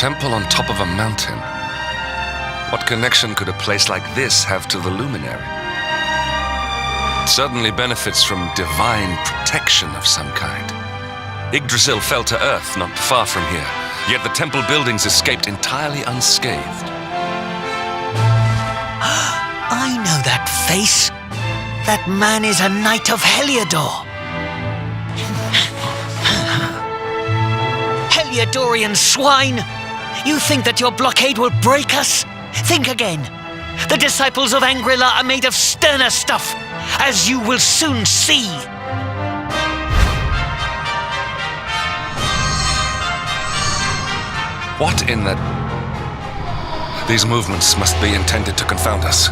temple on top of a mountain. What connection could a place like this have to the luminary? It certainly benefits from divine protection of some kind. Yggdrasil fell to earth not far from here, yet the temple buildings escaped entirely unscathed. I know that face. That man is a knight of Heliodor. Heliodorian swine! You think that your blockade will break us? Think again. The disciples of Angri are made of sterner stuff, as you will soon see. What in the... These movements must be intended to confound us.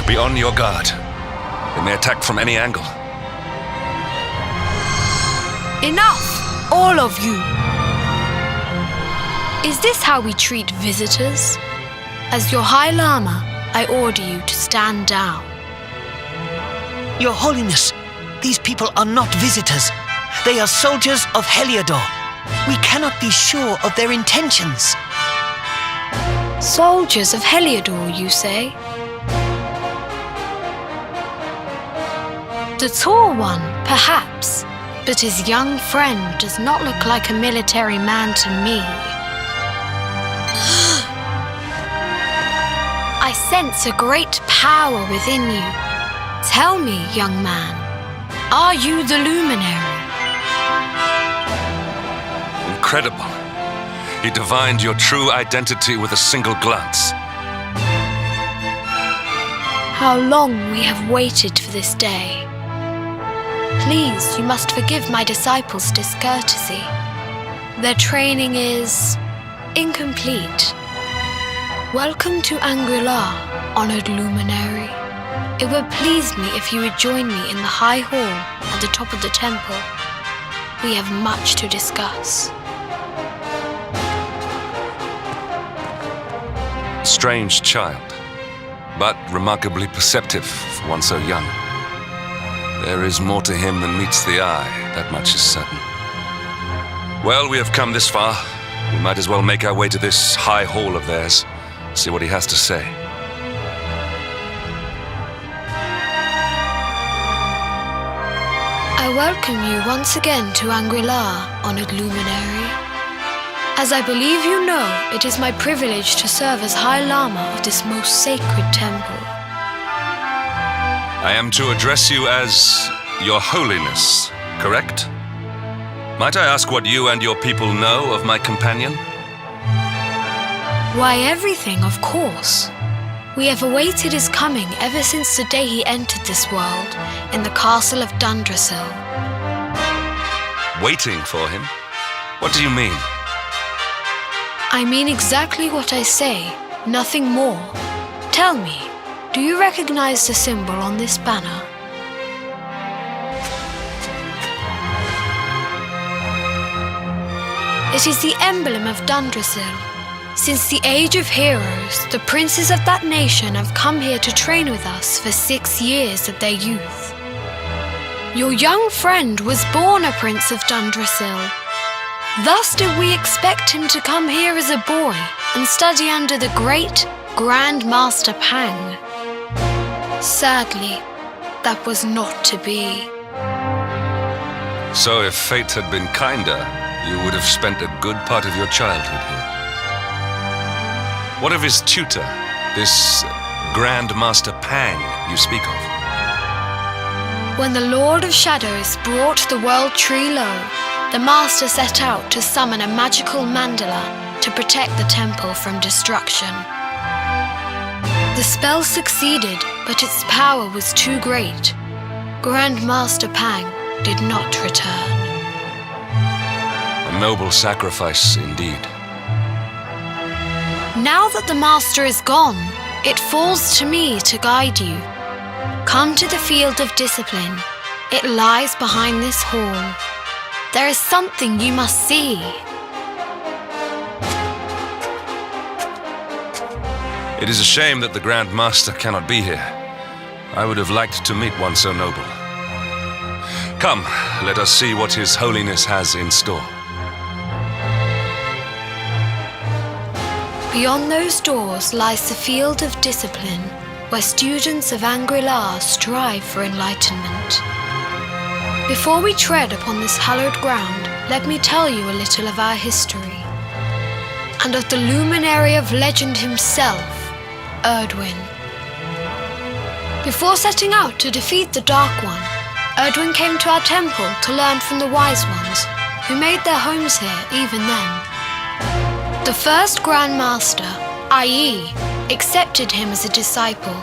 Be on your guard. They may attack from any angle. Enough, all of you. Is this how we treat visitors? As your High Lama, I order you to stand down. Your Holiness, these people are not visitors. They are soldiers of Heliodor. We cannot be sure of their intentions. Soldiers of Heliodor, you say? The tall one, perhaps, but his young friend does not look like a military man to me. I sense a great power within you. Tell me, young man, are you the luminary? Incredible. He divined your true identity with a single glance. How long we have waited for this day. Please, you must forgive my disciples' discourtesy. Their training is incomplete. Welcome to Angri, honored luminary. It would please me if you would join me in the high hall at the top of the temple. We have much to discuss. Strange child, but remarkably perceptive for one so young. There is more to him than meets the eye, that much is certain. Well, we have come this far. We might as well make our way to this high hall of theirs, see what he has to say. I welcome you once again to Angri, honored luminary. As I believe you know, it is my privilege to serve as High Lama of this most sacred temple. I am to address you as Your Holiness, correct? Might I ask what you and your people know of my companion? Why, everything, of course. We have awaited his coming ever since the day he entered this world in the castle of Dundrasil. Waiting for him? What do you mean? I mean exactly what I say, nothing more. Tell me, do you recognize the symbol on this banner? It is the emblem of Dundrasil. Since the age of heroes, the princes of that nation have come here to train with us for 6 years of their youth. Your young friend was born a prince of Dundrasil. Thus did we expect him to come here as a boy and study under the great Grand Master Pang. Sadly, that was not to be. So if fate had been kinder, you would have spent a good part of your childhood here. What of his tutor, this Grand Master Pang you speak of? When the Lord of Shadows brought the world tree low, the Master set out to summon a magical mandala to protect the temple from destruction. The spell succeeded, but its power was too great. Grand Master Pang did not return. A noble sacrifice indeed. Now that the Master is gone, it falls to me to guide you. Come to the field of discipline. It lies behind this hall. There is something you must see. It is a shame that the Grand Master cannot be here. I would have liked to meet one so noble. Come, let us see what His Holiness has in store. Beyond those doors lies the field of discipline, where students of Angri strive for enlightenment. Before we tread upon this hallowed ground, let me tell you a little of our history, and of the luminary of legend himself, Erdwin. Before setting out to defeat the Dark One, Erdwin came to our temple to learn from the Wise Ones, who made their homes here even then. The first Grand Master, i.e., accepted him as a disciple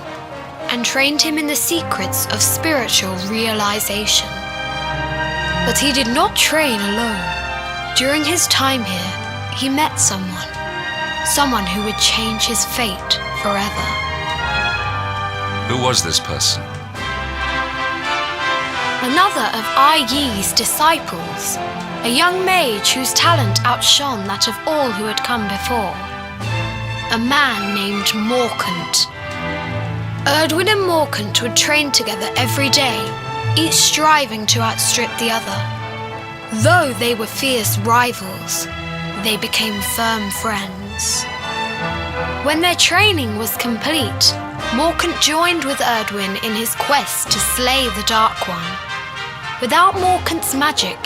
and trained him in the secrets of spiritual realization. But he did not train alone. During his time here, he met someone who would change his fate forever. Who was this person? Another of Ai Yi's disciples, a young mage whose talent outshone that of all who had come before. A man named Morkant. Erdwin and Morkant would train together every day, each striving to outstrip the other. Though they were fierce rivals, they became firm friends. When their training was complete, Morkant joined with Erdwin in his quest to slay the Dark One. Without Morkant's magic,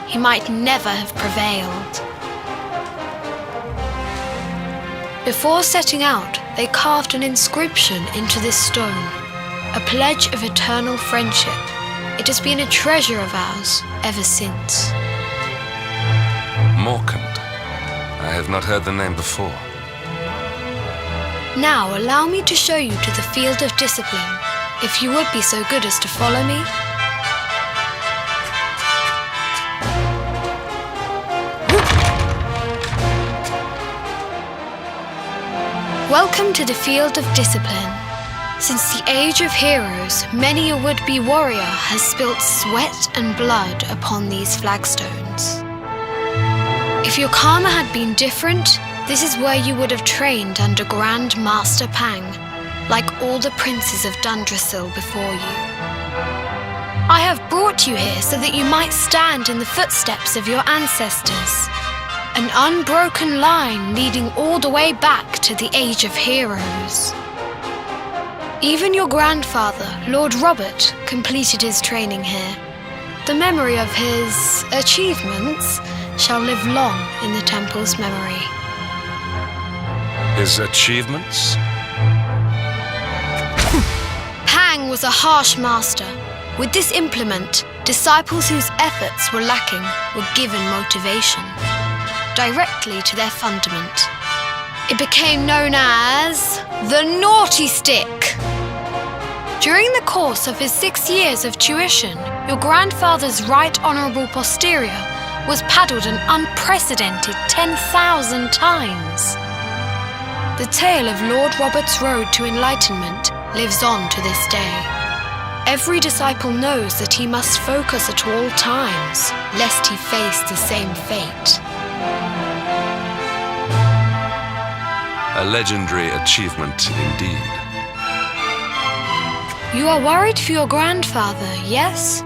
he might never have prevailed. Before setting out, they carved an inscription into this stone, a pledge of eternal friendship. It has been a treasure of ours ever since. Morkant. I have not heard the name before. Now allow me to show you to the field of discipline, if you would be so good as to follow me. Welcome to the field of discipline. Since the age of heroes, many a would-be warrior has spilt sweat and blood upon these flagstones. If your karma had been different, this is where you would have trained under Grand Master Pang, like all the princes of Dundrasil before you. I have brought you here so that you might stand in the footsteps of your ancestors. An unbroken line leading all the way back to the Age of Heroes. Even your grandfather, Lord Robert, completed his training here. The memory of his achievements shall live long in the temple's memory. His achievements? Pang was a harsh master. With this implement, disciples whose efforts were lacking were given motivation directly to their fundament. It became known as the Naughty Stick. During the course of his 6 years of tuition, your grandfather's right honourable posterior was paddled an unprecedented 10,000 times. The tale of Lord Robert's road to enlightenment lives on to this day. Every disciple knows that he must focus at all times, lest he face the same fate. A legendary achievement indeed. You are worried for your grandfather, yes?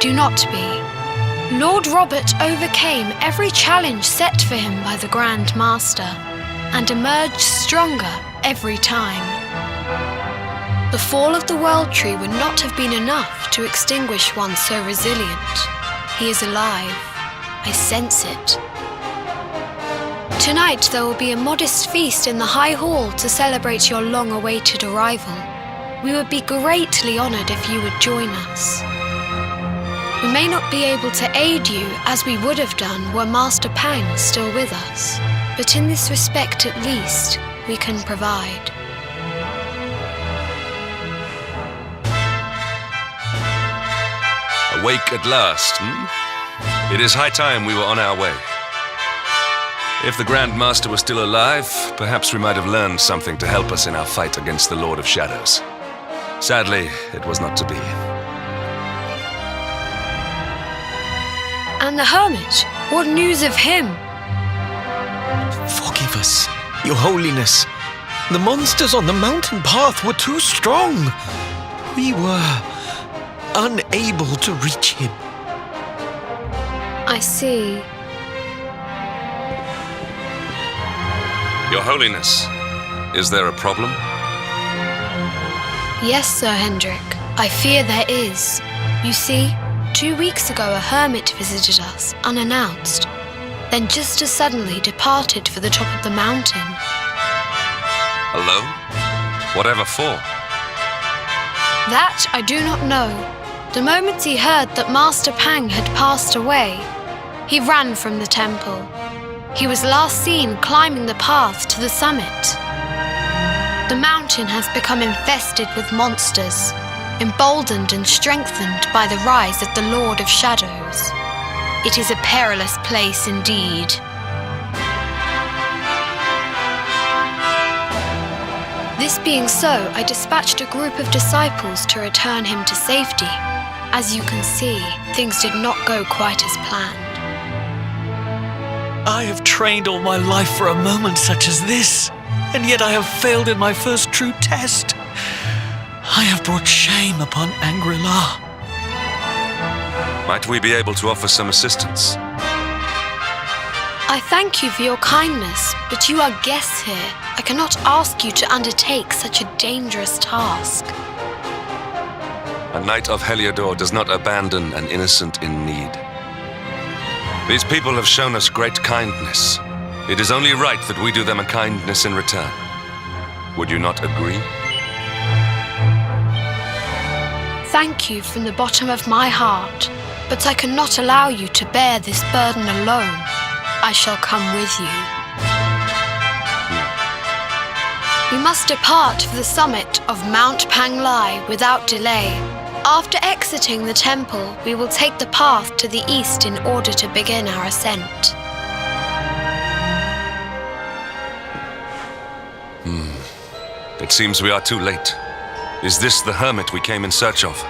Do not be. Lord Robert overcame every challenge set for him by the Grand Master, and emerged stronger every time. The fall of the World Tree would not have been enough to extinguish one so resilient. He is alive. I sense it. Tonight there will be a modest feast in the High Hall to celebrate your long-awaited arrival. We would be greatly honoured if you would join us. We may not be able to aid you as we would have done were Master Pang still with us, but in this respect at least, we can provide. Awake at last, hmm? It is high time we were on our way. If the Grand Master was still alive, perhaps we might have learned something to help us in our fight against the Lord of Shadows. Sadly, it was not to be. And the Hermit? What news of him? Forgive us, Your Holiness. The monsters on the mountain path were too strong. We were unable to reach him. I see. Your Holiness, is there a problem? Yes, Sir Hendrik. I fear there is. You see, 2 weeks ago a hermit visited us, unannounced, then just as suddenly departed for the top of the mountain. Alone? Whatever for? That I do not know. The moment he heard that Master Pang had passed away, he ran from the temple. He was last seen climbing the path to the summit. The mountain has become infested with monsters, emboldened and strengthened by the rise of the Lord of Shadows. It is a perilous place indeed. This being so, I dispatched a group of disciples to return him to safety. As you can see, things did not go quite as planned. I have trained all my life for a moment such as this, and yet I have failed in my first true test. I have brought shame upon Angri. Might we be able to offer some assistance? I thank you for your kindness, but you are guests here. I cannot ask you to undertake such a dangerous task. A knight of Heliodor does not abandon an innocent in need. These people have shown us great kindness. It is only right that we do them a kindness in return. Would you not agree? Thank you from the bottom of my heart, but I cannot allow you to bear this burden alone. I shall come with you. We must depart for the summit of Mount Panglai without delay. After exiting the temple, we will take the path to the east in order to begin our ascent. It seems we are too late. Is this the hermit we came in search of?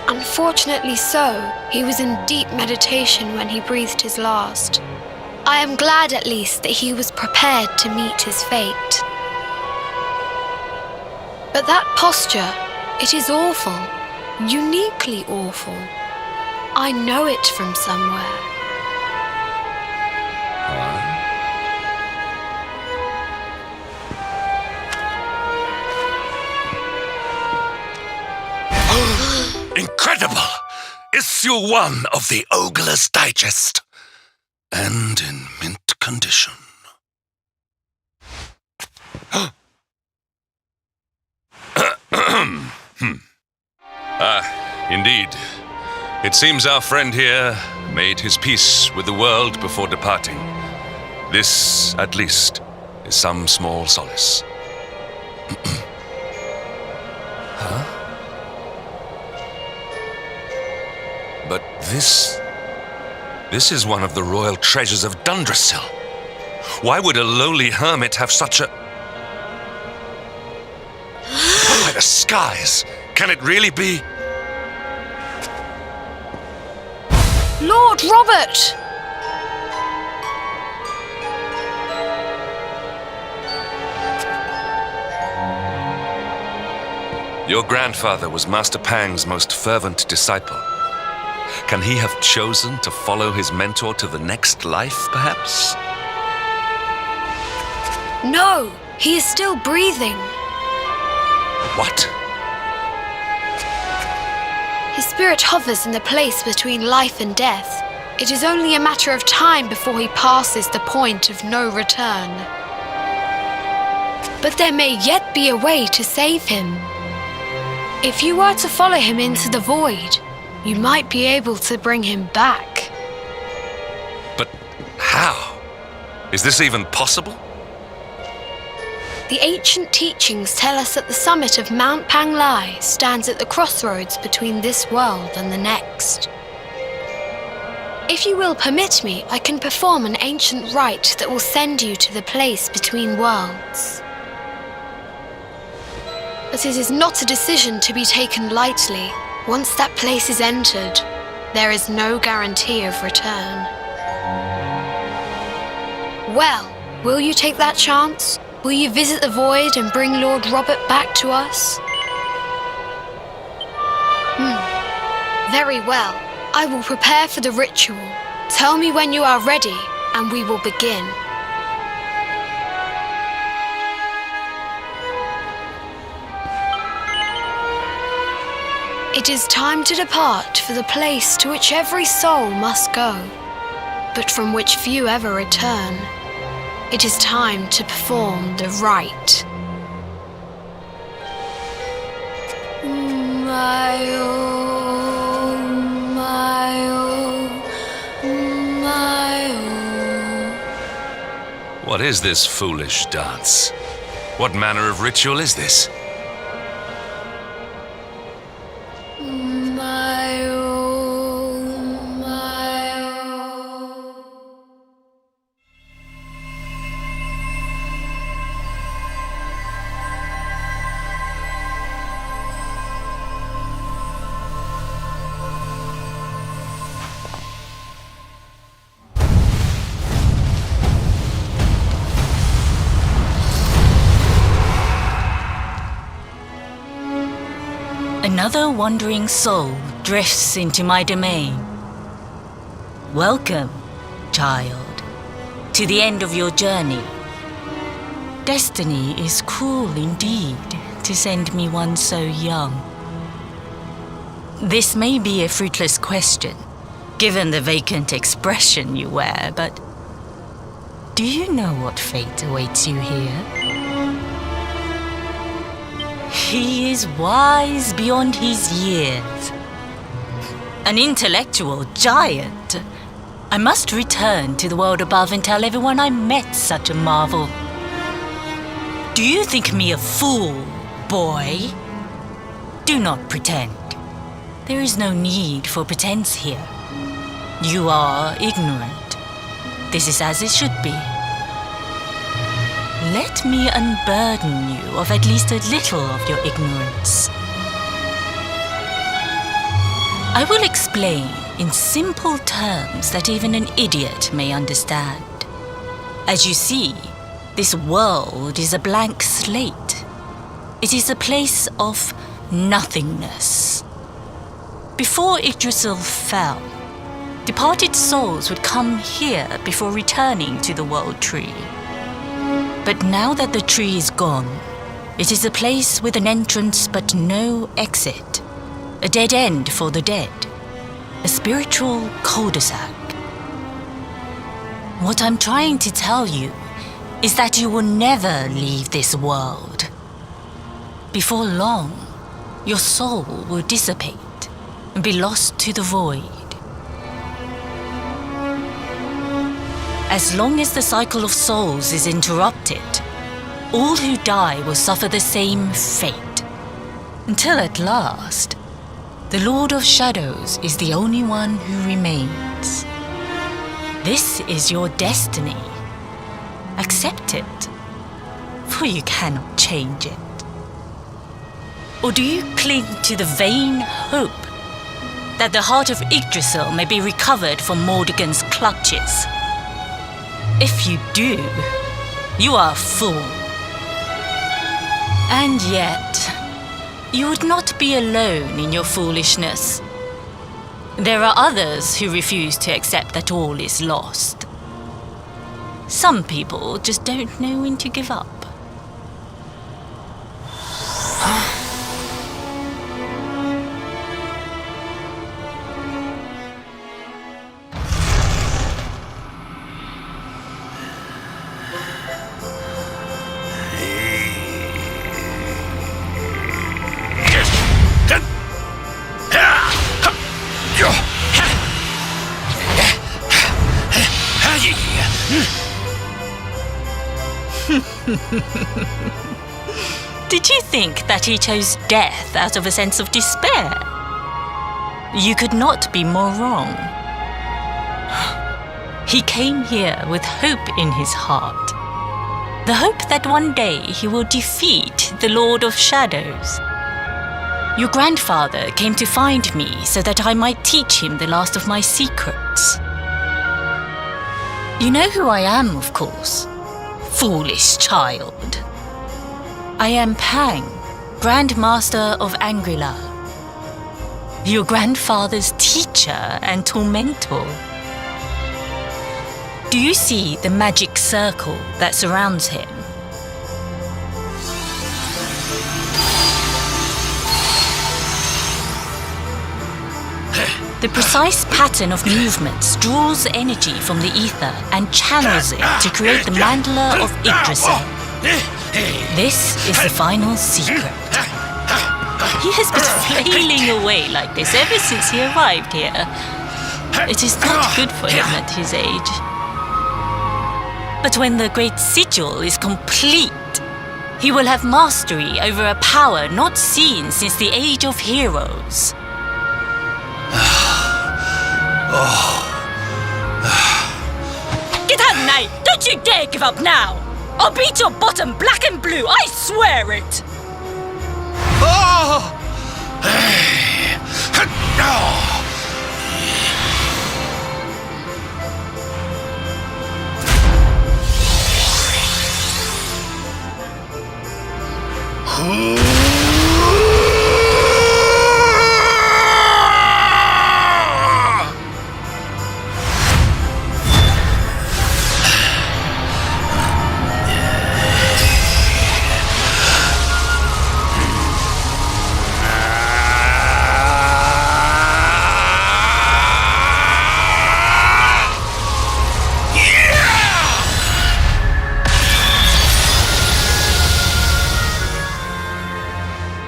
Unfortunately so. He was in deep meditation when he breathed his last. I am glad at least that he was prepared to meet his fate. But that posture, it is awful, uniquely awful. I know it from somewhere. Incredible! Issue 1 of the Ogler's Digest. And in mint condition. Indeed. It seems our friend here made his peace with the world before departing. This, at least, is some small solace. Huh? But this is one of the royal treasures of Dundrasil. Why would a lowly hermit have such a... By the skies! Can it really be? Lord Robert! Your grandfather was Master Pang's most fervent disciple. Can he have chosen to follow his mentor to the next life, perhaps? No, he is still breathing. What? His spirit hovers in the place between life and death. It is only a matter of time before he passes the point of no return. But there may yet be a way to save him. If you were to follow him into the void, you might be able to bring him back. But how? Is this even possible? The ancient teachings tell us that the summit of Mount Panglai stands at the crossroads between this world and the next. If you will permit me, I can perform an ancient rite that will send you to the place between worlds. But it is not a decision to be taken lightly. Once that place is entered, there is no guarantee of return. Well, will you take that chance? Will you visit the void and bring Lord Robert back to us? Very well. I will prepare for the ritual. Tell me when you are ready, and we will begin. It is time to depart for the place to which every soul must go, but from which few ever return. It is time to perform the rite. What is this foolish dance? What manner of ritual is this? Another wandering soul drifts into my domain. Welcome, child, to the end of your journey. Destiny is cruel indeed to send me one so young. This may be a fruitless question, given the vacant expression you wear, but do you know what fate awaits you here? He is wise beyond his years. An intellectual giant. I must return to the world above and tell everyone I met such a marvel. Do you think me a fool, boy? Do not pretend. There is no need for pretense here. You are ignorant. This is as it should be. Let me unburden you of at least a little of your ignorance. I will explain in simple terms that even an idiot may understand. As you see, this world is a blank slate. It is a place of nothingness. Before Yggdrasil fell, departed souls would come here before returning to the world tree. But now that the tree is gone, it is a place with an entrance but no exit. A dead end for the dead. A spiritual cul-de-sac. What I'm trying to tell you is that you will never leave this world. Before long, your soul will dissipate and be lost to the void. As long as the cycle of souls is interrupted, all who die will suffer the same fate. Until at last, the Lord of Shadows is the only one who remains. This is your destiny. Accept it, for you cannot change it. Or do you cling to the vain hope that the heart of Yggdrasil may be recovered from Mordegon's clutches? If you do, you are a fool. And yet, you would not be alone in your foolishness. There are others who refuse to accept that all is lost. Some people just don't know when to give up. Did you think that he chose death out of a sense of despair? You could not be more wrong. He came here with hope in his heart. The hope that one day he will defeat the Lord of Shadows. Your grandfather came to find me so that I might teach him the last of my secrets. You know who I am, of course. Foolish child. I am Pang, Grand Master of Angri, your grandfather's teacher and tormentor. Do you see the magic circle that surrounds him? The precise pattern of movements draws energy from the ether and channels it to create the mandala of Yggdrasil. This is the final secret. He has been flailing away like this ever since he arrived here. It is not good for him at his age. But when the great sigil is complete, he will have mastery over a power not seen since the Age of Heroes. Get out, Knight! Don't you dare give up now! I'll beat your bottom black and blue, I swear it!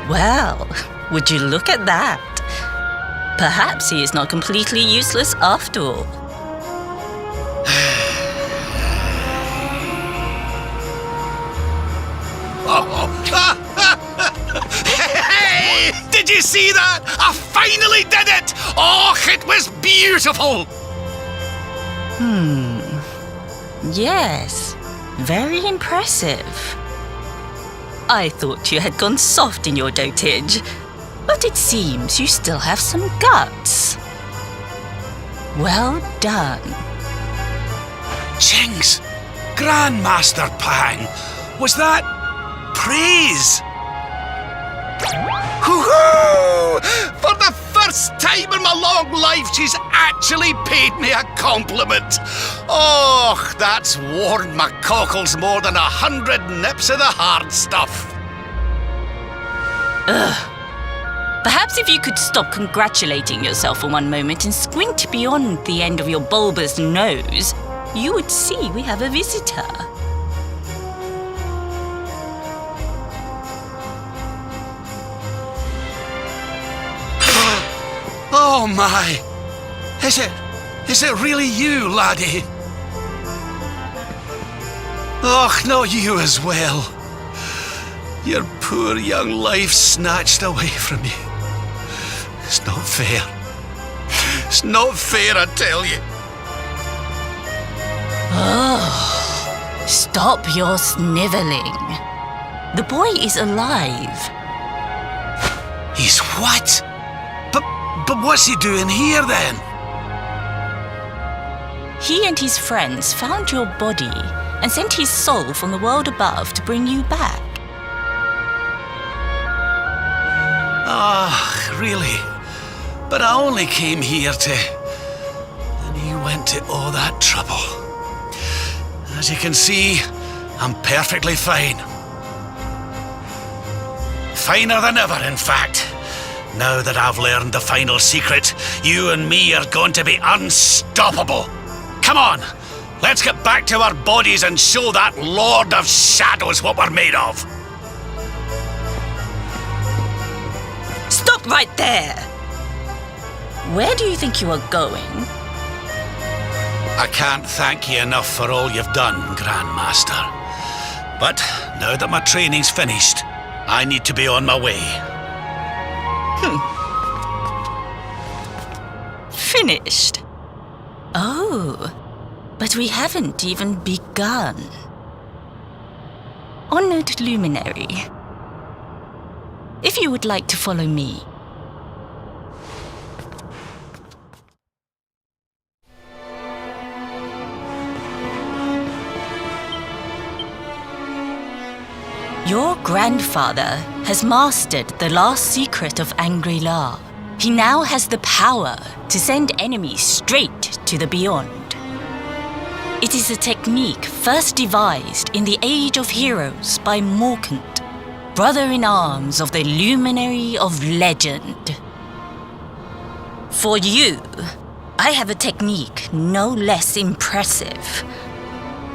Well, would you look at that? Perhaps he is not completely useless after all. Hey! Did you see that? I finally did it! Oh, it was beautiful! Yes, very impressive. I thought you had gone soft in your dotage, but it seems you still have some guts. Well done. Jinx! Grandmaster Pang! Was that praise? Hoo-hoo! For the first time in my long life, she's actually paid me a compliment. Oh, that's warmed my cockles more than 100 nips of the hard stuff. Perhaps if you could stop congratulating yourself for one moment and squint beyond the end of your bulbous nose, you would see we have a visitor. Oh my! Is it really you, laddie? Och, not you as well. Your poor young life snatched away from you. It's not fair. It's not fair, I tell you. Oh, stop your snivelling. The boy is alive. He's what? But what's he doing here then? He and his friends found your body and sent his soul from the world above to bring you back. Ah, really? But I only came here to... And you went to all that trouble. As you can see, I'm perfectly fine. Finer than ever, in fact. Now that I've learned the final secret, you and me are going to be unstoppable. Come on, let's get back to our bodies and show that Lord of Shadows what we're made of. Stop right there! Where do you think you are going? I can't thank you enough for all you've done, Grandmaster. But now that my training's finished, I need to be on my way. Finished? Oh, but we haven't even begun. Honored luminary, if you would like to follow me. Your grandfather has mastered the last secret of Angri. He now has the power to send enemies straight to the beyond. It is a technique first devised in the Age of Heroes by Morkant, brother-in-arms of the Luminary of Legend. For you, I have a technique no less impressive.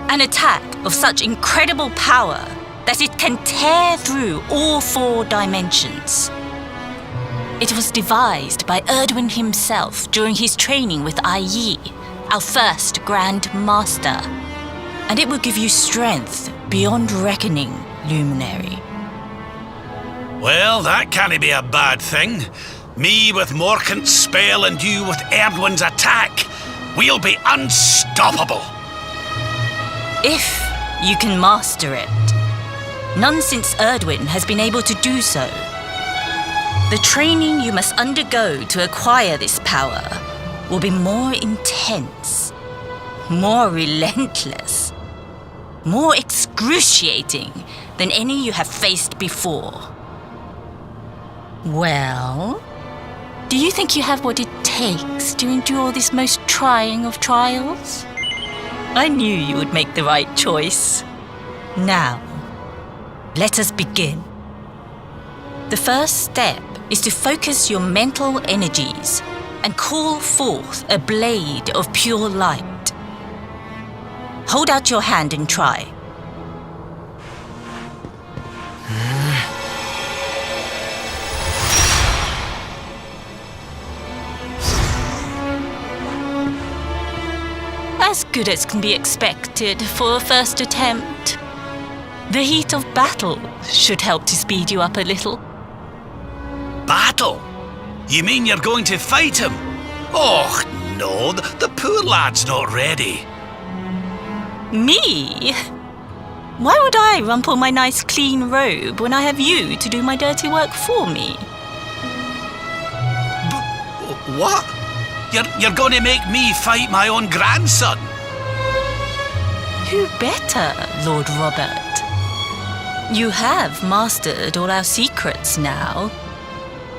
An attack of such incredible power that it can tear through all 4 dimensions. It was devised by Erdwin himself during his training with Yi, our first Grand Master. And it will give you strength beyond reckoning, Luminary. Well, that can't be a bad thing. Me with Morkant's spell and you with Erdwin's attack. We'll be unstoppable. If you can master it. None since Erdwin has been able to do so. The training you must undergo to acquire this power will be more intense, more relentless, more excruciating than any you have faced before. Well, do you think you have what it takes to endure this most trying of trials? I knew you would make the right choice. Now, let us begin. The first step is to focus your mental energies and call forth a blade of pure light. Hold out your hand and try. As good as can be expected for a first attempt. The heat of battle should help to speed you up a little. Battle? You mean you're going to fight him? Oh, no, the poor lad's not ready. Me? Why would I rumple my nice clean robe when I have you to do my dirty work for me? What? You're going to make me fight my own grandson? You better, Lord Robert. You have mastered all our secrets now.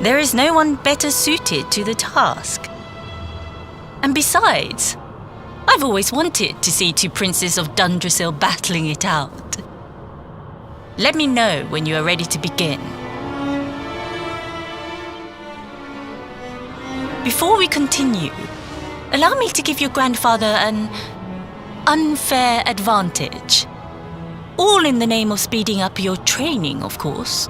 There is no one better suited to the task. And besides, I've always wanted to see 2 princes of Dundrasil battling it out. Let me know when you are ready to begin. Before we continue, allow me to give your grandfather an unfair advantage. All in the name of speeding up your training, of course.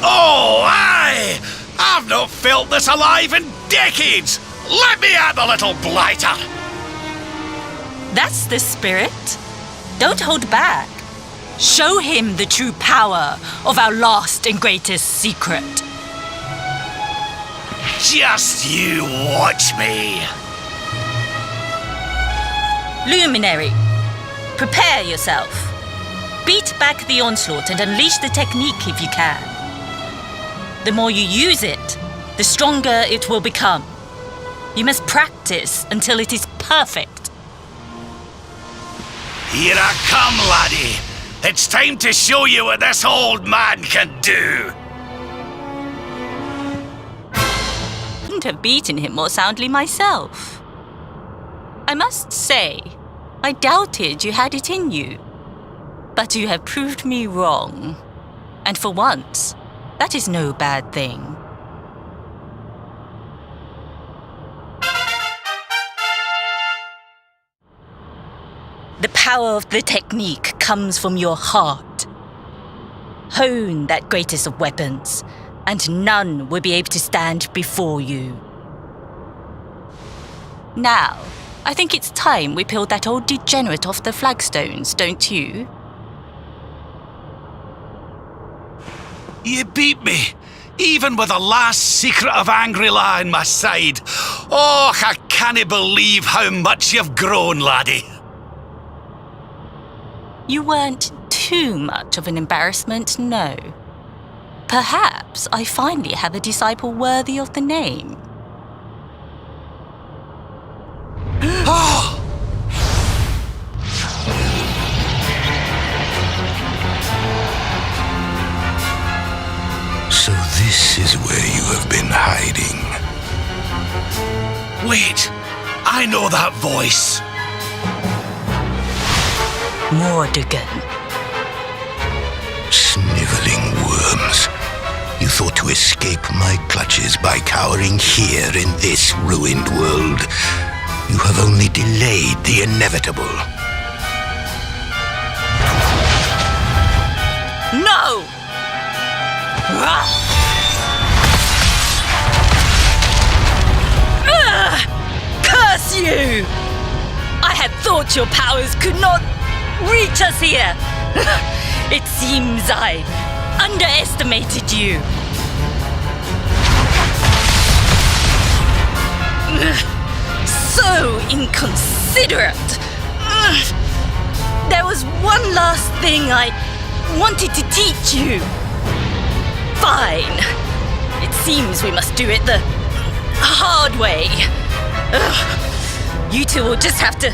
Oh, aye! I've not felt this alive in decades! Let me at the little blighter! That's the spirit. Don't hold back. Show him the true power of our last and greatest secret. Just you watch me! Luminary, prepare yourself. Beat back the onslaught and unleash the technique if you can. The more you use it, the stronger it will become. You must practice until it is perfect. Here I come, laddie. It's time to show you what this old man can do. Couldn't have beaten him more soundly myself. I must say, I doubted you had it in you. But you have proved me wrong. And for once, that is no bad thing. The power of the technique comes from your heart. Hone that greatest of weapons, and none will be able to stand before you. Now, I think it's time we peeled that old degenerate off the flagstones, don't you? You beat me, even with the last secret of Angri in my side. Oh, I can't believe how much you've grown, laddie. You weren't too much of an embarrassment, no. Perhaps I finally have a disciple worthy of the name. So this is where you have been hiding. Wait, I know that voice. Mordegon. Sniveling worms. You thought to escape my clutches by cowering here in this ruined world. You have only delayed the inevitable. No! Curse you! I had thought your powers could not reach us here. It seems I underestimated you. So inconsiderate. There was one last thing I wanted to teach you. Fine. It seems we must do it the hard way. You two will just have to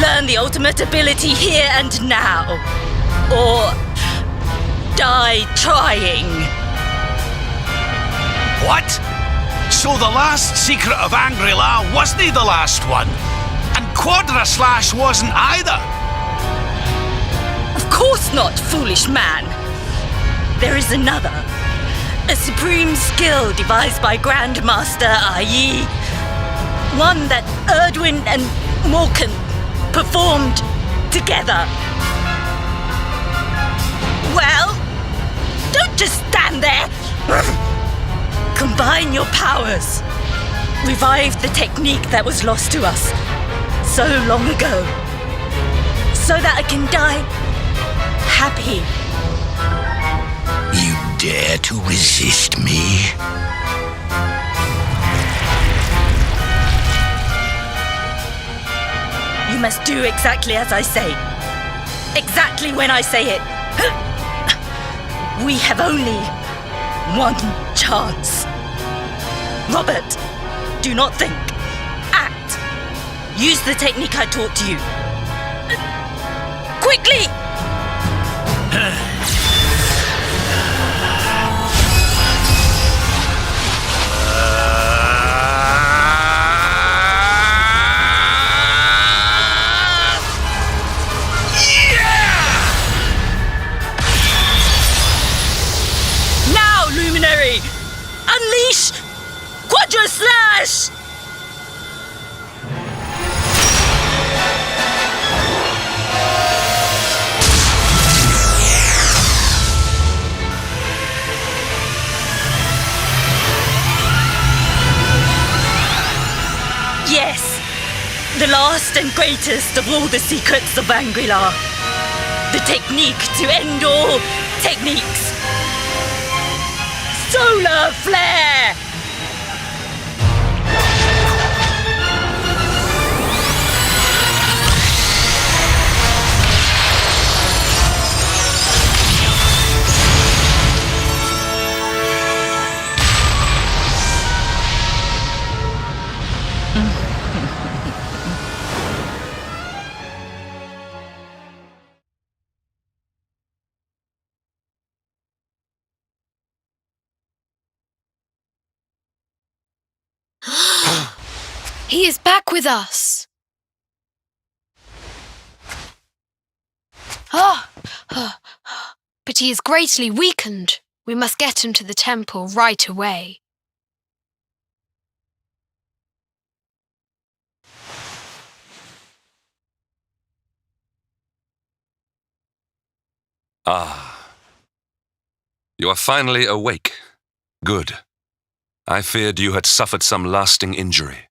learn the ultimate ability here and now. Or die trying. What? So the last secret of Angri wasn't the last one? And Quadra Slash wasn't either? Of course not, foolish man. There is another. A supreme skill devised by Grandmaster, i.e., one that Erdwin and Morkan performed together. Well, don't just stand there. Combine your powers. Revive the technique that was lost to us so long ago, so that I can die happy. You dare to resist me? You must do exactly as I say. Exactly when I say it. We have only one chance. Robert, do not think. Act. Use the technique I taught to you. Quickly! Unleash Quadra Slash! Yes, the last and greatest of all the secrets of Angri. The technique to end all techniques. Solar Flare! He is back with us. But he is greatly weakened. We must get him to the temple right away. Ah. You are finally awake. Good. I feared you had suffered some lasting injury.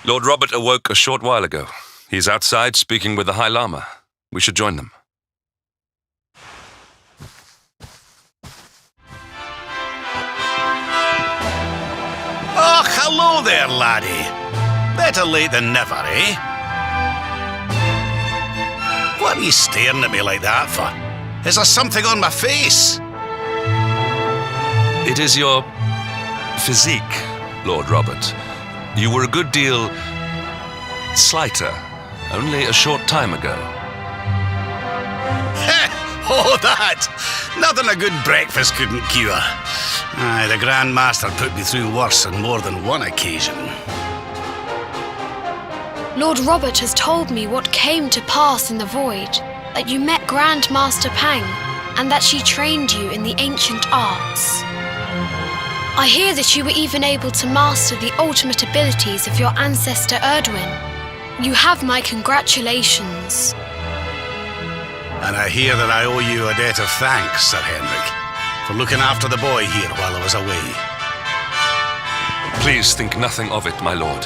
Lord Robert awoke a short while ago. He's outside speaking with the High Lama. We should join them. Oh, hello there, laddie. Better late than never, eh? What are you staring at me like that for? Is there something on my face? It is your physique, Lord Robert. You were a good deal slighter only a short time ago. Oh, that! Nothing a good breakfast couldn't cure. Aye, the Grand Master put me through worse on more than one occasion. Lord Robert has told me what came to pass in the void, that you met Grand Master Pang, and that she trained you in the ancient arts. I hear that you were even able to master the ultimate abilities of your ancestor Erdwin. You have my congratulations. And I hear that I owe you a debt of thanks, Sir Henrik, for looking after the boy here while I was away. Please think nothing of it, my lord.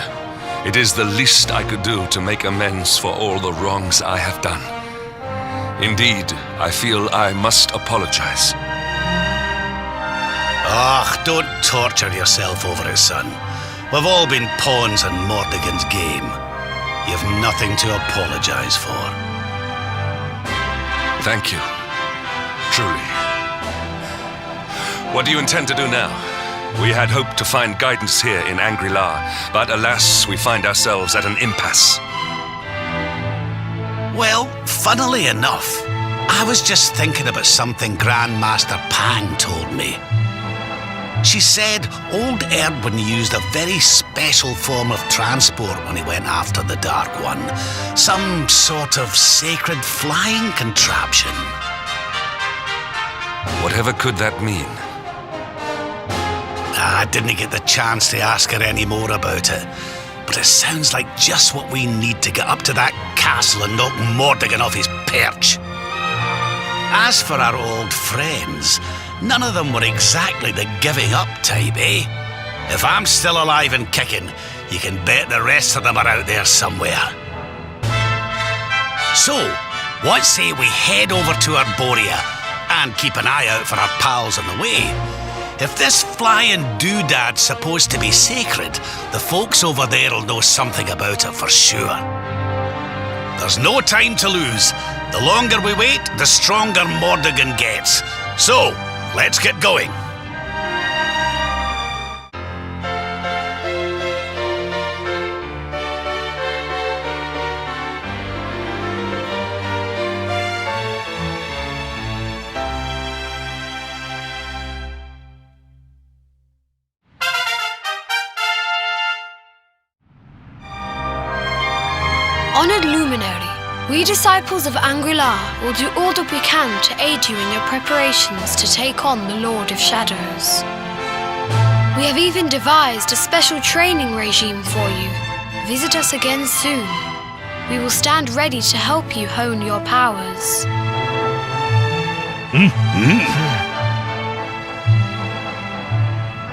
It is the least I could do to make amends for all the wrongs I have done. Indeed, I feel I must apologize. Don't torture yourself over it, son. We've all been pawns in Mordegon's game. You've nothing to apologize for. Thank you. Truly. What do you intend to do now? We had hoped to find guidance here in Angri, but alas, we find ourselves at an impasse. Well, funnily enough, I was just thinking about something Grandmaster Pang told me. She said old Erdwin used a very special form of transport when he went after the Dark One. Some sort of sacred flying contraption. Whatever could that mean? I didn't get the chance to ask her any more about it, but it sounds like just what we need to get up to that castle and knock Mordegon off his perch. As for our old friends, none of them were exactly the giving up type, eh? If I'm still alive and kicking, you can bet the rest of them are out there somewhere. So, what say we head over to Arborea and keep an eye out for our pals on the way? If this flying doodad's supposed to be sacred, the folks over there will know something about it for sure. There's no time to lose. The longer we wait, the stronger Mordegon gets. So, let's get going. Honored Luminary, we disciples of Angri will do all that we can to aid you in your preparations to take on the Lord of Shadows. We have even devised a special training regime for you. Visit us again soon. We will stand ready to help you hone your powers.